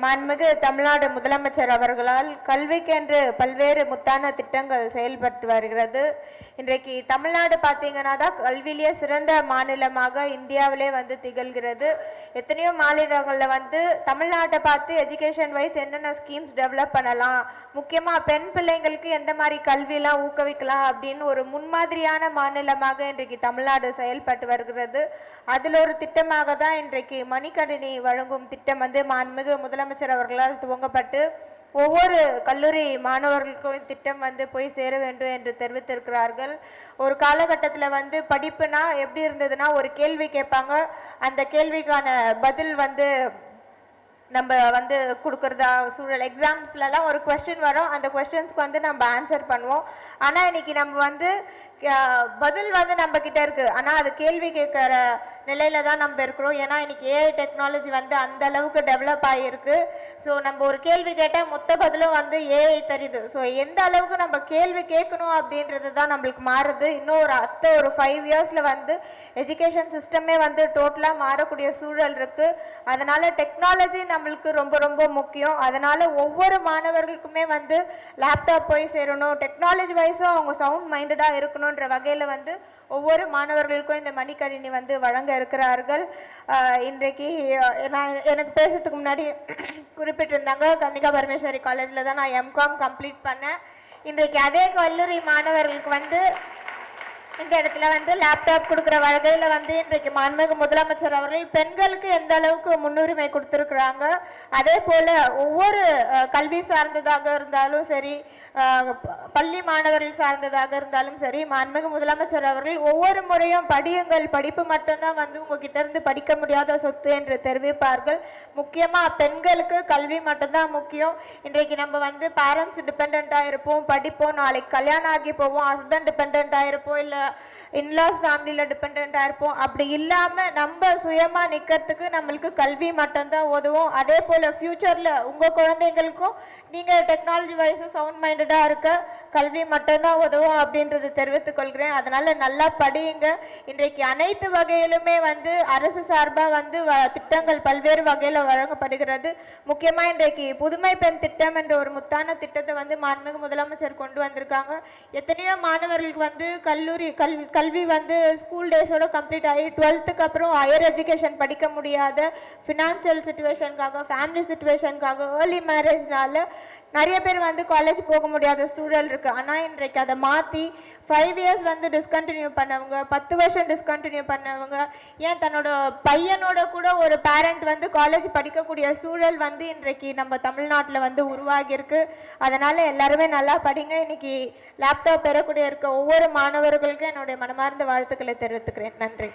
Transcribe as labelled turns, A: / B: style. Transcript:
A: மாண்புமிகு தமிழ்நாடு முதலமைச்சர் அவர்களால் கல்விக்கென்று பல்வேறு முத்தான திட்டங்கள் செயல்பட்டு வருகிறது. இன்றைக்கு தமிழ்நாடு பார்த்தீங்கன்னா தான் கல்வியிலேயே சிறந்த மாநிலமாக இந்தியாவிலே திகழ்கிறது. எத்தனையோ மாநிலங்களில் தமிழ்நாட்டை பார்த்து எஜுகேஷன் வைஸ் என்னென்ன ஸ்கீம்ஸ் டெவலப் பண்ணலாம், முக்கியமாக பெண் பிள்ளைங்களுக்கு எந்த மாதிரி கல்வியெல்லாம் ஊக்குவிக்கலாம் அப்படின்னு ஒரு முன்மாதிரியான மாநிலமாக இன்றைக்கு தமிழ்நாடு செயல்பட்டு வருகிறது. அதில் ஒரு திட்டமாக தான் இன்றைக்கு மடிக்கணினி வழங்கும் திட்டம் மாண்புமிகு முதலமைச்சர் அவர்களால் துவங்கப்பட்டு ஒவ்வொரு கல்லூரி மாணவர்களுக்கும் திட்டம் போய் சேர வேண்டும் என்று தெரிவித்திருக்கிறார்கள். ஒரு காலகட்டத்தில் படிப்புனா எப்படி இருந்ததுன்னா, ஒரு கேள்வி கேட்பாங்க, அந்த கேள்விக்கான பதில் நம்ம கொடுக்கறதா சூழல். எக்ஸாம்ஸ்லாம் ஒரு கொஸ்டின் வரும், அந்த கொஸ்டின்ஸ்க்கு நம்ம ஆன்சர் பண்ணுவோம். ஆனால் இன்னைக்கு நம்ம பதில் நம்ம கிட்ட இருக்கு, ஆனால் அது கேள்வி கேட்குற நிலையில தான் நம்ம இருக்கிறோம். ஏன்னா இன்னைக்கு ஏஐ டெக்னாலஜி அந்த அளவுக்கு டெவலப் ஆகியிருக்கு. ஸோ நம்ம ஒரு கேள்வி கேட்டால் மொத்த பதிலும் ஏஐ தருது. ஸோ எந்த அளவுக்கு நம்ம கேள்வி கேட்கணும் அப்படின்றது தான் நம்மளுக்கு மாறுது. இன்னும் ஒரு 5 இயர்ஸில் எஜுகேஷன் சிஸ்டமே டோட்டலாக மாறக்கூடிய சூழல் இருக்கு. அதனால டெக்னாலஜி நம்மளுக்கு ரொம்ப ரொம்ப முக்கியம். அதனால ஒவ்வொரு மாணவர்களுக்குமே லேப்டாப் போய் சேரணும், டெக்னாலஜி வைஸும் அவங்க சவுண்ட் மைண்டடாக இருக்கணுன்ற வகையில் ஒவ்வொரு மாணவர்களுக்கும் இந்த மடிக்கணினி வழங்க இருக்கிறார்கள். இன்றைக்கு எனக்கு பேசுறதுக்கு முன்னாடி குறிப்பிட்டிருந்தாங்க, கன்னிகா பரமேஸ்வரி காலேஜில் தான் நான் எம்காம் கம்ப்ளீட் பண்ணேன். இன்றைக்கு அதே கல்லூரி மாணவர்களுக்கு இந்த இடத்துல லேப்டாப் கொடுக்குற வகையில் இன்றைக்கு மாண்புமிகு முதலமைச்சர் அவர்கள் பெண்களுக்கு எந்த அளவுக்கு முன்னுரிமை கொடுத்துருக்குறாங்க. அதே போல் ஒவ்வொரு கல்வி சார்ந்ததாக இருந்தாலும் சரி, பள்ளி மாணவர்கள் சார்ந்ததாக இருந்தாலும் சரி, மாண்புமிகு முதலமைச்சர் அவர்கள் ஒவ்வொரு முறையும் படியுங்கள், படிப்பு மட்டும்தான் உங்ககிட்ட இருந்து படிக்க முடியாத சொத்து என்று தெரிவிப்பார்கள். முக்கியமாக பெண்களுக்கு கல்வி மட்டும்தான் முக்கியம். இன்றைக்கு நம்ம பேரண்ட்ஸ் டிபெண்ட்டாக இருப்போம், படிப்போம், நாளைக்கு கல்யாணம் ஆகி போவோம், ஹஸ்பண்ட் டிபெண்ட்டாக இருப்போம், இல்லை இன்லாஸ் ஃபேமிலியில் டிபெண்ட்டாக இருப்போம். அப்படி இல்லாமல் நம்ம சுயமாக நிற்கிறதுக்கு நம்மளுக்கு கல்வி மட்டும்தான் உதவும். அதே போல் ஃப்யூச்சரில் உங்கள் குழந்தைங்களுக்கும் நீங்கள் டெக்னாலஜி வைஸும் சவுண்ட் மைண்டடாக இருக்க கல்வி மட்டும்தான் உதவும் அப்படின்றது தெரிவித்துக் கொள்கிறேன். அதனால் நல்லா படியுங்க. இன்றைக்கு அனைத்து வகையிலுமே அரசு சார்பாக திட்டங்கள் பல்வேறு வகையில் வழங்கப்படுகிறது. முக்கியமாக இன்றைக்கு புதுமை பெண் திட்டம் என்ற ஒரு முத்தான திட்டத்தை மாண்புமிகு முதலமைச்சர் கொண்டு வந்திருக்காங்க. எத்தனையோ மாணவர்களுக்கு கல்வி ஸ்கூல் டேஸோட கம்ப்ளீட் ஆகி 12th அப்புறம் ஹையர் எஜுகேஷன் படிக்க முடியாத ஃபினான்ஷியல் சிச்சுவேஷனுக்காக, ஃபேமிலி சிச்சுவேஷனுக்காக, ஏர்லி மேரேஜ்னால நிறைய பேர் காலேஜ் போக முடியாத சூழல் இருக்கு. ஆனால் இன்றைக்கு அதை மாற்றி 5 இயர்ஸ் டிஸ்கண்டினியூ பண்ணவங்க, 10 வருஷம் டிஸ்கண்டினியூ பண்ணவங்க, ஏன் தன்னோட பையனோட கூட ஒரு பேரண்ட் காலேஜ் படிக்கக்கூடிய சூழல் இன்றைக்கு நம்ம தமிழ்நாட்டில் உருவாகி இருக்கு. அதனால எல்லாருமே நல்லா படிங்க. இன்னைக்கு லேப்டாப் பெறக்கூடிய இருக்க ஒவ்வொரு மாணவர்களுக்கும் என்னுடைய மனமார்ந்த வாழ்த்துக்களை தெரிவித்துக்கிறேன். நன்றி.